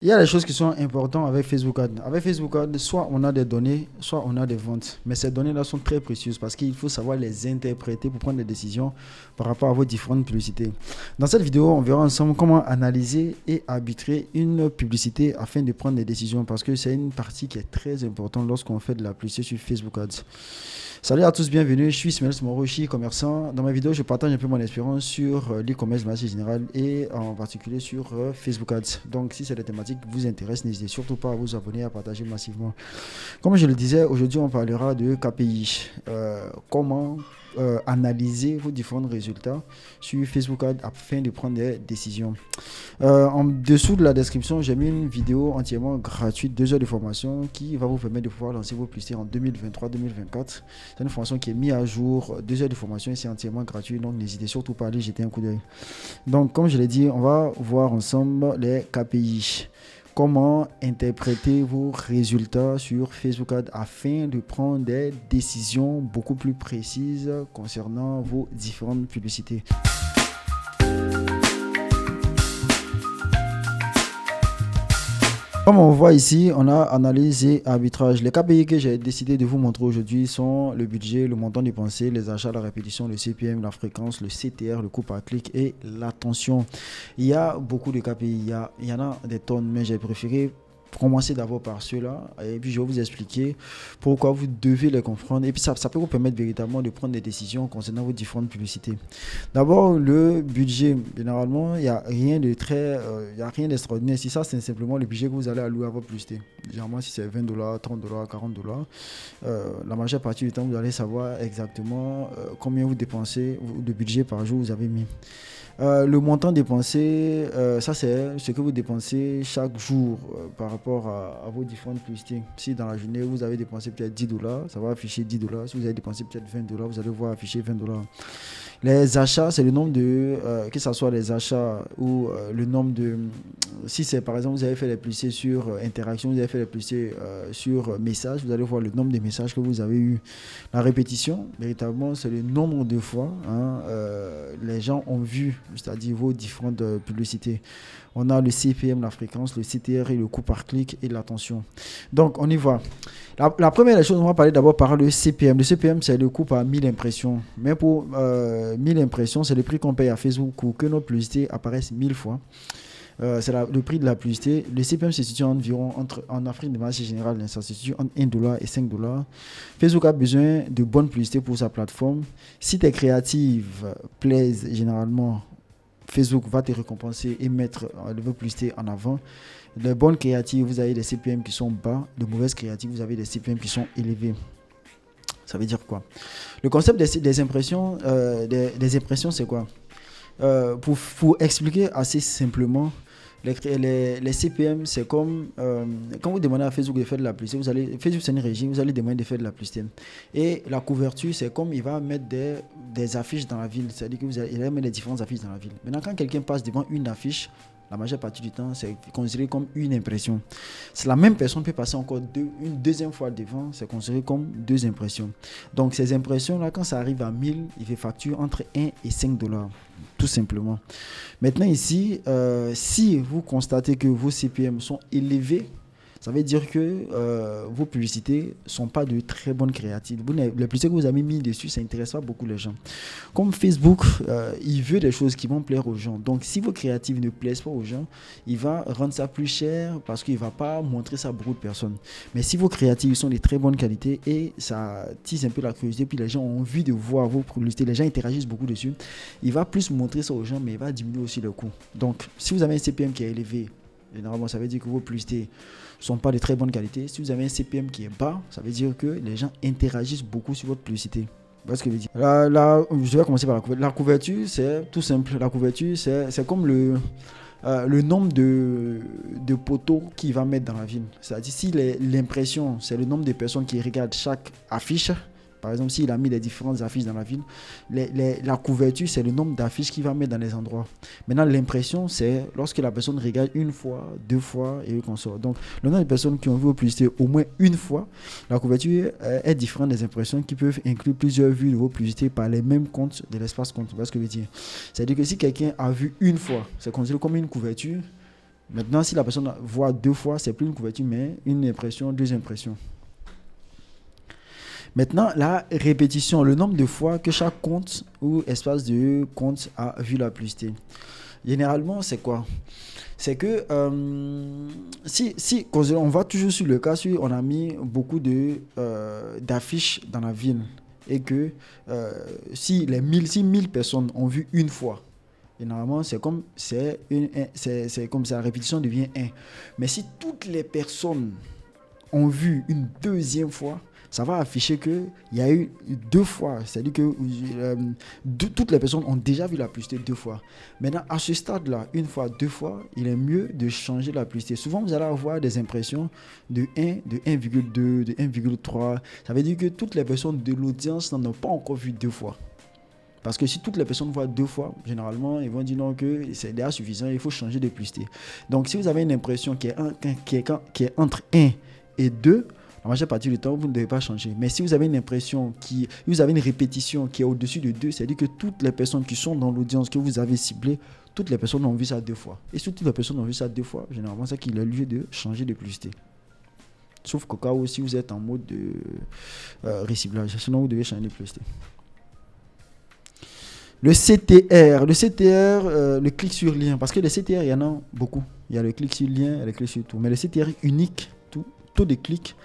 Il y a des choses qui sont importantes avec Facebook Ads. Avec Facebook Ads, soit on a des données, soit on a des ventes. Mais ces données-là sont très précieuses parce qu'il faut savoir les interpréter pour prendre des décisions par rapport à vos différentes publicités. Dans cette vidéo, on verra ensemble comment analyser et arbitrer une publicité afin de prendre des décisions parce que c'est une partie qui est très importante lorsqu'on fait de la publicité sur Facebook Ads. Salut à tous, bienvenue. Je suis Ismaël Smorochi, commerçant. Dans ma vidéo, je partage un peu mon expérience sur l'e-commerce de manière générale et en particulier sur Facebook Ads. Donc, si cette thématique vous intéresse, n'hésitez surtout pas à vous abonner et à partager massivement. Comme je le disais, aujourd'hui, on parlera de KPI. Comment analyser vos différents résultats sur Facebook Ads afin de prendre des décisions. En dessous de la description, j'ai mis une vidéo entièrement gratuite, 2 heures de formation qui va vous permettre de pouvoir lancer vos publicités en 2023-2024. C'est une formation qui est mise à jour, 2 heures de formation et c'est entièrement gratuit, donc n'hésitez surtout pas à aller jeter un coup d'œil. Donc comme je l'ai dit, on va voir ensemble les KPI. Comment interpréter vos résultats sur Facebook Ads afin de prendre des décisions beaucoup plus précises concernant vos différentes publicités. Comme on voit ici, on a analyse et arbitrage. Les KPI que j'ai décidé de vous montrer aujourd'hui sont le budget, le montant dépensé, les achats, la répétition, le CPM, la fréquence, le CTR, le coût par clic et l'attention. Il y a beaucoup de KPI, il y en a des tonnes, mais j'ai préféré commencer d'abord par ceux-là et puis je vais vous expliquer pourquoi vous devez les comprendre et puis ça peut vous permettre véritablement de prendre des décisions concernant vos différentes publicités. D'abord, le budget, généralement il n'y a rien de très il y a rien d'extraordinaire. Si ça, c'est simplement le budget que vous allez allouer à votre publicité. Généralement, si c'est $20, $30, $40, la majeure partie du temps vous allez savoir exactement combien vous dépensez de budget par jour vous avez mis. Le montant dépensé, ça c'est ce que vous dépensez chaque jour par rapport à vos différentes publicités. Si dans la journée vous avez dépensé peut-être $10, ça va afficher $10. Si vous avez dépensé peut-être $20, vous allez voir afficher $20. Les achats, c'est le nombre de, que ce soit les achats ou le nombre de, si c'est par exemple vous avez fait les publicités sur interaction, vous avez fait les publicités sur messages, vous allez voir le nombre de messages que vous avez eu. La répétition, véritablement, c'est le nombre de fois les gens ont vu, c'est-à-dire vos différentes publicités. On a le CPM, la fréquence, le CTR et le coût par clic et l'attention. Donc, on y va. La première des choses, on va parler d'abord par le CPM. Le CPM, c'est le coût par 1000 impressions. Mais pour 1000 impressions, c'est le prix qu'on paye à Facebook pour que nos publicités apparaissent 1000 fois. C'est le prix de la publicité. Le CPM se situe environ en Afrique de manière générale, ça se situe entre $1 et $5. Facebook a besoin de bonnes publicités pour sa plateforme. Si tes créatives plaisent généralement, Facebook va te récompenser et mettre vos publicités en avant. Les bonnes créatives, vous avez des CPM qui sont bas. De mauvaises créatives, vous avez des CPM qui sont élevés. Ça veut dire quoi? Le concept des impressions, des impressions, c'est quoi? Pour expliquer assez simplement, les CPM, c'est comme quand vous demandez à Facebook de faire de la publicité, Facebook c'est une régie, vous allez demander de faire de la publicité. Et la couverture, c'est comme il va mettre des affiches dans la ville, c'est-à-dire qu'il va mettre des différentes affiches dans la ville. Maintenant, quand quelqu'un passe devant une affiche, la majeure partie du temps, c'est considéré comme une impression. Si la même personne peut passer encore une deuxième fois devant, c'est considéré comme 2 impressions. Donc, ces impressions-là, quand ça arrive à 1000, il fait facture entre $1 et $5, tout simplement. Maintenant, ici, si vous constatez que vos CPM sont élevés, ça veut dire que vos publicités ne sont pas de très bonnes créatives. Les publicités que vous avez mis dessus, ça n'intéresse pas beaucoup les gens. Comme Facebook, il veut des choses qui vont plaire aux gens. Donc, si vos créatives ne plaisent pas aux gens, il va rendre ça plus cher parce qu'il ne va pas montrer ça à beaucoup de personnes. Mais si vos créatives sont de très bonne qualité et ça tisse un peu la curiosité, puis les gens ont envie de voir vos publicités, les gens interagissent beaucoup dessus, il va plus montrer ça aux gens, mais il va diminuer aussi le coût. Donc, si vous avez un CPM qui est élevé, généralement, ça veut dire que vos publicités ne sont pas de très bonne qualité. Si vous avez un CPM qui est bas, ça veut dire que les gens interagissent beaucoup sur votre publicité. Vous voyez ce que je veux dire? Je vais commencer par la couverture. La couverture, c'est tout simple. La couverture, c'est comme le nombre de poteaux qu'il va mettre dans la ville. C'est-à-dire, si l'impression, c'est le nombre de personnes qui regardent chaque affiche. Par exemple, s'il a mis des différentes affiches dans la ville, la couverture, c'est le nombre d'affiches qu'il va mettre dans les endroits. Maintenant, l'impression, c'est lorsque la personne regarde une fois, 2 fois et qu'on sort. Donc, le nombre de personnes qui ont vu vos publicités au moins une fois, la couverture est différente des impressions qui peuvent inclure plusieurs vues de vos publicités par les mêmes comptes de l'espace compte. Vous voyez ce que je veux dire? C'est-à-dire que si quelqu'un a vu une fois, c'est considéré comme une couverture. Maintenant, si la personne voit 2 fois, c'est plus une couverture, mais une impression, 2 impressions. Maintenant, la répétition, le nombre de fois que chaque compte ou espace de compte a vu la publicité. Généralement, c'est quoi? C'est que si on va toujours sur le cas, si on a mis beaucoup d'affiches dans la ville et que si 1000 personnes ont vu une fois, généralement, c'est comme si la répétition devient 1. Mais si toutes les personnes ont vu une deuxième fois, ça va afficher qu'il y a eu 2 fois. C'est-à-dire que toutes les personnes ont déjà vu la publicité 2 fois. Maintenant, à ce stade-là, 1 fois, 2 fois, il est mieux de changer la publicité. Souvent, vous allez avoir des impressions de 1, de 1,2, de 1,3. Ça veut dire que toutes les personnes de l'audience n'en ont pas encore vu 2 fois. Parce que si toutes les personnes voient 2 fois, généralement, ils vont dire non, que c'est déjà suffisant, il faut changer de publicité. Donc, si vous avez une impression qui est entre 1 et 2, la majeure partie du temps, vous ne devez pas changer. Mais si vous avez une impression vous avez une répétition qui est au-dessus de 2, c'est-à-dire que toutes les personnes qui sont dans l'audience que vous avez ciblée, toutes les personnes ont vu ça 2 fois. Et si toutes les personnes ont vu ça 2 fois, généralement, c'est qu'il a lieu de changer de publicité. Sauf qu'au cas où, si vous êtes en mode de reciblage, sinon vous devez changer de publicité. Le CTR, le clic sur lien, parce que les CTR, il y en a beaucoup. Il y a le clic sur lien, il y a le clic sur tout. Mais le CTR unique, taux de clic,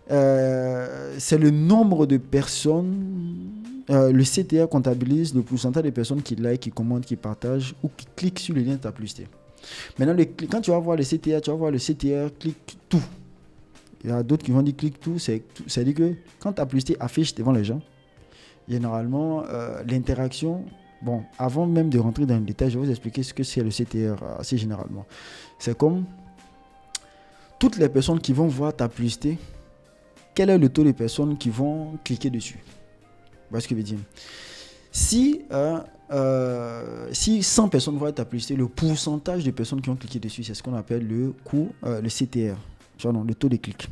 c'est le nombre de personnes. Le CTR comptabilise le pourcentage de personnes qui like, qui commentent, qui partagent ou qui cliquent sur le lien de ta publicité. Maintenant, quand tu vas voir le CTR, tu vas voir le CTR clique tout. Il y a d'autres qui vont dire clique tout. C'est-à-dire que quand ta publicité affiche devant les gens, généralement, l'interaction, bon, avant même de rentrer dans le détail, je vais vous expliquer ce que c'est le CTR assez généralement. C'est comme toutes les personnes qui vont voir ta publicité, quel est le taux de personnes qui vont cliquer dessus? Vous voyez ce que je veux dire? Si 100 personnes voient ta publicité, le pourcentage de personnes qui ont cliqué dessus, c'est ce qu'on appelle le CTR, le taux de clic.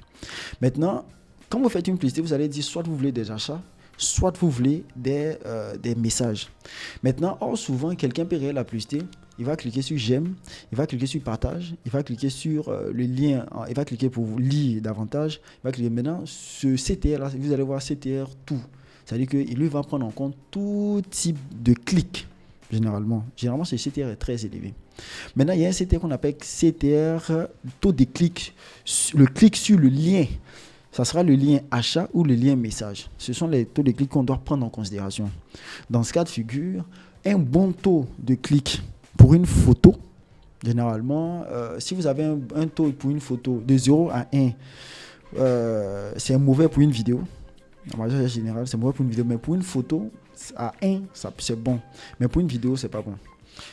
Maintenant, quand vous faites une publicité, vous allez dire soit vous voulez des achats, soit vous voulez des messages. Maintenant, souvent, quelqu'un peut réaliser la publicité, il va cliquer sur j'aime, il va cliquer sur partage, il va cliquer sur le lien, il va cliquer pour lire davantage, il va cliquer maintenant, ce CTR là, vous allez voir CTR tout. C'est-à-dire qu'il lui va prendre en compte tout type de clic, généralement. Généralement, ce CTR est très élevé. Maintenant, il y a un CTR qu'on appelle CTR taux de clic, le clic sur le lien. Ça sera le lien achat ou le lien message. Ce sont les taux de clic qu'on doit prendre en considération. Dans ce cas de figure, un bon taux de clic pour une photo, généralement, si vous avez un taux pour une photo de 0 à 1, c'est mauvais pour une vidéo. En majorité générale, c'est mauvais pour une vidéo. Mais pour une photo, à 1, c'est bon. Mais pour une vidéo, c'est pas bon.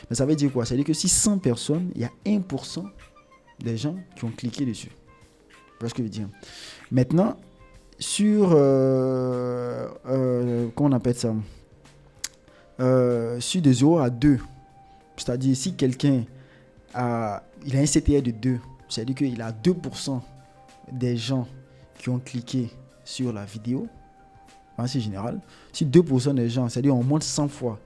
Mais ça veut dire quoi? Ça veut dire que si 100 personnes, il y a 1% des gens qui ont cliqué dessus. Vous voyez ce que je veux dire? Maintenant, sur comment on appelle ça, sur de 0 à 2, c'est-à-dire si quelqu'un il a un CTR de 2, c'est-à-dire qu'il a 2% des gens qui ont cliqué sur la vidéo, c'est général. Si 2% des gens, c'est-à-dire on monte 100 fois,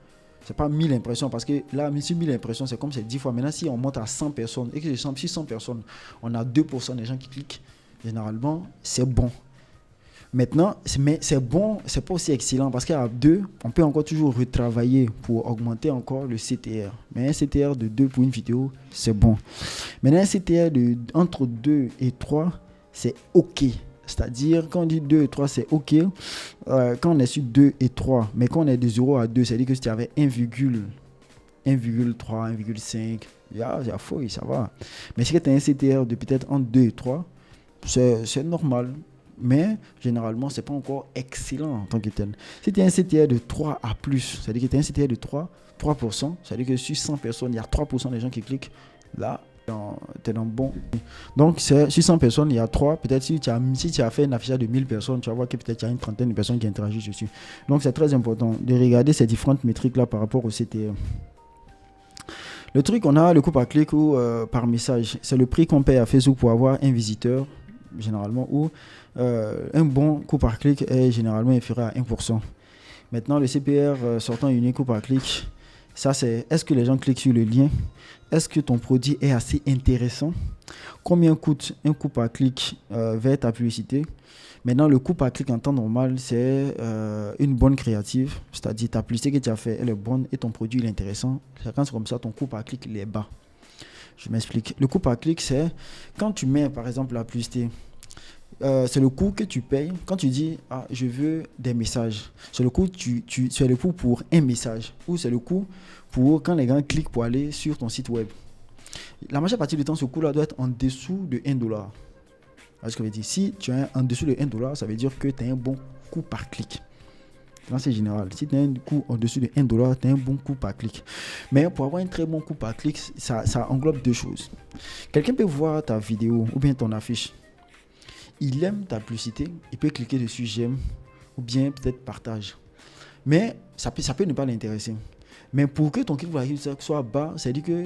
c'est pas 1000 impressions, parce que là, si 1000 impressions, c'est comme c'est 10 fois. Maintenant, si on monte à 100 personnes, et que si 100 personnes, on a 2% des gens qui cliquent, généralement, c'est bon. Maintenant, mais c'est bon, c'est pas aussi excellent, parce qu'à 2, on peut encore toujours retravailler pour augmenter encore le CTR. Mais un CTR de 2 pour une vidéo, c'est bon. Maintenant, un CTR entre 2 et 3, c'est OK. C'est-à-dire, quand on dit 2 et 3, c'est OK. Quand on est sur 2 et 3, mais quand on est de 0 à 2, c'est-à-dire que si tu avais 1,3, 1,5, il y a fouille, ça va. Mais si tu as un CTR de peut-être entre 2 et 3, c'est normal. Mais généralement, ce n'est pas encore excellent en tant que tel. Si tu as un CTR de 3 à plus, c'est-à-dire que tu as un CTR de 3%, c'est-à-dire que sur 100 personnes, il y a 3% des gens qui cliquent, là, tu es dans bon. Donc, sur 100 personnes, il y a 3. Peut-être si tu as fait un affichage de 1000 personnes, tu vas voir que peut-être il y a une trentaine de personnes qui interagissent dessus. Donc, c'est très important de regarder ces différentes métriques-là par rapport au CTR. Le truc, on a le coût par clic ou par message. C'est le prix qu'on paye à Facebook pour avoir un visiteur, généralement, ou un bon coût par clic est généralement inférieur à 1%. Maintenant, le CPR sortant unique coût par clic, Ça, c'est est-ce que les gens cliquent sur le lien? Est-ce que ton produit est assez intéressant? Combien coûte un coût par clic vers ta publicité? Maintenant, le coût par clic en temps normal, c'est une bonne créative. C'est-à-dire, ta publicité que tu as fait, elle est bonne et ton produit il est intéressant. Quand c'est comme ça, ton coût par clic, il est bas. Je m'explique. Le coût par clic, c'est quand tu mets, par exemple, la publicité. C'est le coût que tu payes quand tu dis je veux des messages. C'est le coût, c'est le coût pour un message ou c'est le coût pour quand les gens cliquent pour aller sur ton site web. La majeure partie du temps, ce coût-là doit être en dessous de $1. Alors, ce que je veux dire, si tu es en dessous de $1, ça veut dire que tu as un bon coût par clic. Là, c'est général. Si tu as un coût en dessous de $1, tu as un bon coût par clic. Mais pour avoir un très bon coût par clic, ça englobe deux choses. Quelqu'un peut voir ta vidéo ou bien ton affiche. Il aime ta publicité, il peut cliquer dessus j'aime ou bien peut-être partage. Mais ça peut ne pas l'intéresser. Mais pour que ton clic soit bas, c'est-à-dire que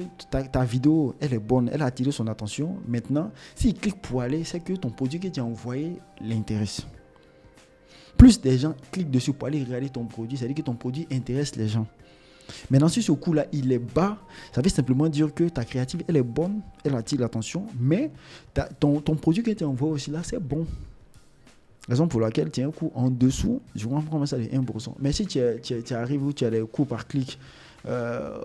ta vidéo, elle est bonne, elle a attiré son attention. Maintenant, s'il clique pour aller, c'est que ton produit que tu as envoyé l'intéresse. Plus des gens cliquent dessus pour aller regarder ton produit, c'est-à-dire que ton produit intéresse les gens. Maintenant, si ce coût-là, il est bas, ça veut simplement dire que ta créative, elle est bonne, elle attire l'attention, mais ton produit que tu envoies aussi là, c'est bon. Raison pour laquelle tu as un coût en dessous, je comprends ça de 1%. Mais si tu arrives où tu as les coûts par clic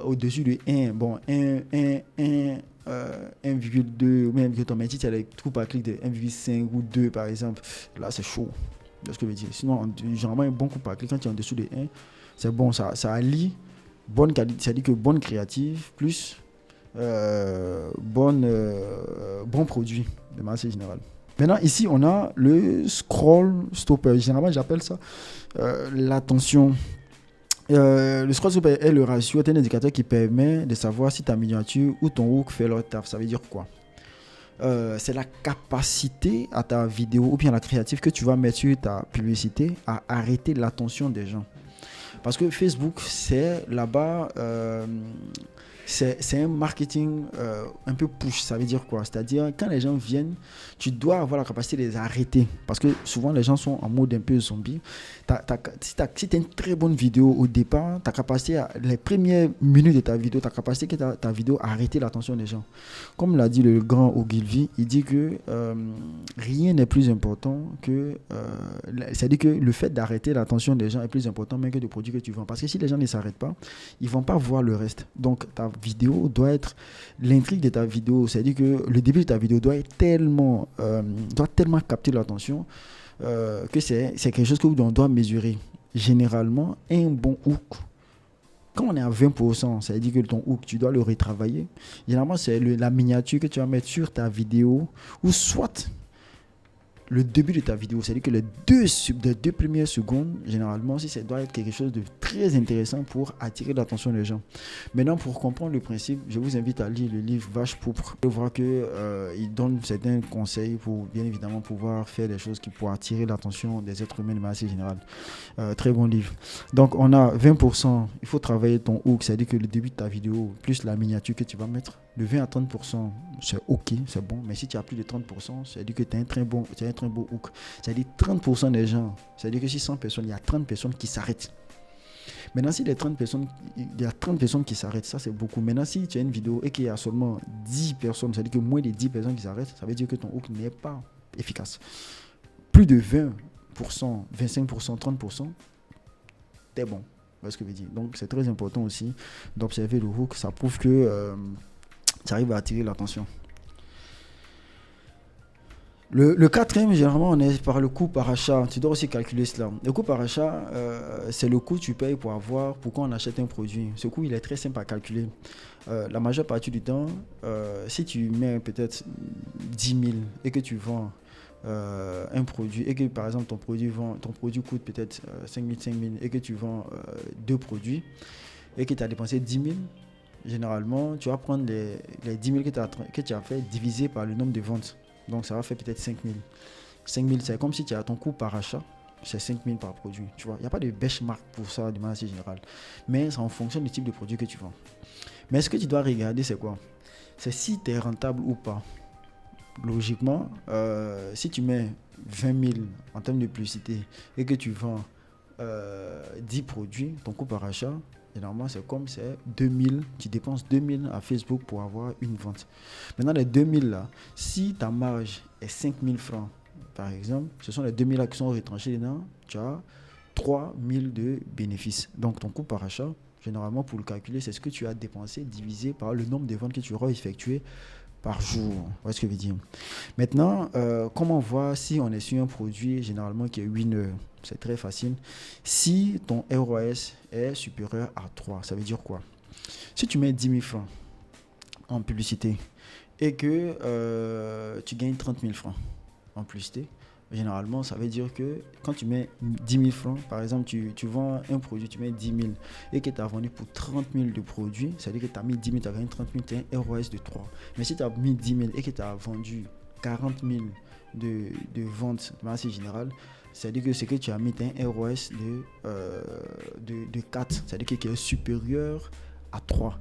au-dessus de 1, bon, 1,2 ou même 1,3, mais si tu as les coûts par clic de 1,5 ou 2 par exemple, là c'est chaud. C'est ce que je veux dire. Sinon, généralement, un bon coût par clic, quand tu es en dessous de 1, c'est bon, ça allie bonne qualité, c'est-à-dire que bonne créative plus bon produit de manière générale. Maintenant, ici, on a le scroll stopper. Généralement, j'appelle ça l'attention. Le scroll stopper est le ratio, est un indicateur qui permet de savoir si ta miniature ou ton hook fait leur taf. Ça veut dire quoi? C'est la capacité à ta vidéo ou bien la créative que tu vas mettre sur ta publicité à arrêter l'attention des gens. Parce que Facebook, c'est là-bas, c'est un marketing un peu push. Ça veut dire quoi? C'est-à-dire, quand les gens viennent, tu dois avoir la capacité de les arrêter. Parce que souvent, les gens sont en mode un peu zombie. Si tu as une très bonne vidéo au départ, ta capacité, les premières minutes de ta vidéo, ta capacité que ta vidéo à arrêter l'attention des gens. Comme l'a dit le grand Ogilvy, il dit que rien n'est plus important que... c'est-à-dire que le fait d'arrêter l'attention des gens est plus important même que le produit que tu vends. Parce que si les gens ne s'arrêtent pas, ils ne vont pas voir le reste. Donc, ta vidéo doit être... L'intrigue de ta vidéo, c'est-à-dire que le début de ta vidéo doit tellement capter l'attention que c'est quelque chose qu'on doit mesurer. Généralement, un bon hook, quand on est à 20%, ça veut dire que ton hook, tu dois le retravailler. Généralement, c'est la miniature que tu vas mettre sur ta vidéo ou soit le début de ta vidéo. C'est-à-dire que les deux premières secondes, généralement, si ça doit être quelque chose de très intéressant pour attirer l'attention des gens. Maintenant, pour comprendre le principe, je vous invite à lire le livre Vache Pourpre. Vous voir qu'il donne certains conseils pour, bien évidemment, pouvoir faire des choses qui pourraient attirer l'attention des êtres humains de manière assez générale. Très bon livre. Donc, on a 20%. Il faut travailler ton hook. C'est-à-dire que le début de ta vidéo, plus la miniature que tu vas mettre, de 20 à 30%, c'est OK, c'est bon. Mais si tu as plus de 30%, c'est-à-dire que tu as un très bon hook. C'est-à-dire 30% des gens, c'est-à-dire que si 100 personnes, il y a 30 personnes qui s'arrêtent. Maintenant, si il y a 30 personnes qui s'arrêtent, ça c'est beaucoup. Maintenant, si tu as une vidéo et qu'il y a seulement 10 personnes, c'est-à-dire que moins de 10 personnes qui s'arrêtent, ça veut dire que ton hook n'est pas efficace. Plus de 20%, 25%, 30%, t'es bon. C'est ce que je veux dire. Donc, c'est très important aussi d'observer le hook. Ça prouve que tu arrives à attirer l'attention. Le quatrième, généralement, on est par le coût par achat. Tu dois aussi calculer cela. Le coût par achat, c'est le coût que tu payes pour pourquoi on achète un produit. Ce coût, il est très simple à calculer. La majeure partie du temps, si tu mets peut-être 10 000 et que tu vends un produit, et que par exemple ton produit coûte peut-être 5 000 et que tu vends deux produits et que tu as dépensé 10 000, généralement, tu vas prendre les 10 000 que tu as fait divisé par le nombre de ventes. Donc, ça va faire peut-être 5 000. 5 000, c'est comme si tu as ton coût par achat, c'est 5 000 par produit. Tu vois, il n'y a pas de benchmark pour ça de manière assez générale. Mais c'est en fonction du type de produit que tu vends. Mais ce que tu dois regarder, c'est quoi? C'est si tu es rentable ou pas. Logiquement, si tu mets 20 000 en termes de publicité et que tu vends 10 produits, ton coût par achat, généralement, c'est comme c'est 2000, tu dépenses 2000 à Facebook pour avoir une vente. Maintenant, les 2000 là, si ta marge est 5000 francs, par exemple, ce sont les 2000 là qui sont retranchés dedans, tu as 3000 de bénéfices. Donc, ton coût par achat, généralement, pour le calculer, c'est ce que tu as dépensé divisé par le nombre de ventes que tu auras effectuées par jour. Vous voyez ce que je veux dire? Maintenant, comment voir si on est sur un produit généralement qui est winner? C'est très facile. Si ton ROS est supérieur à 3, ça veut dire quoi? Si tu mets 10 000 francs en publicité et que tu gagnes 30 000 francs en publicité, généralement, ça veut dire que quand tu mets 10 000 francs, par exemple, tu vends un produit, tu mets 10 000 et que tu as vendu pour 30 000 de produits, ça veut dire que tu as mis 10 000, tu as gagné 30 000, tu as un ROS de 3. Mais si tu as mis 10 000 et que tu as vendu 40 000 de ventes de manière générale, c'est-à-dire que ce que tu as mis un ROS de 4, c'est-à-dire qu'il est supérieur à 3.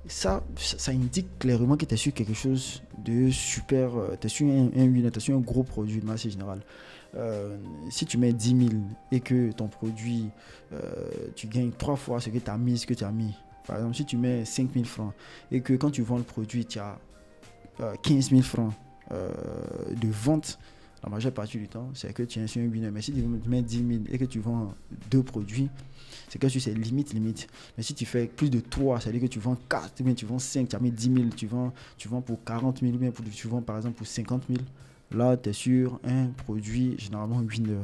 Ça indique clairement que tu es sur quelque chose de super, tu es sur tu es sur un gros produit de manière générale. Si tu mets 10 000 et que ton produit, tu gagnes 3 fois ce que tu as mis, par exemple, si tu mets 5 000 francs et que quand tu vends le produit, tu as 15 000 francs de vente, la majeure partie du temps, c'est que tu es sur un winner. Mais si tu mets 10 000 et que tu vends 2 produits, c'est que c'est limite. Mais si tu fais plus de 3, c'est-à-dire que tu vends 4, ou bien tu vends 5, tu as mis 10 000, tu vends pour 40 000, ou bien tu vends par exemple pour 50 000, là, tu es sur un produit généralement winner.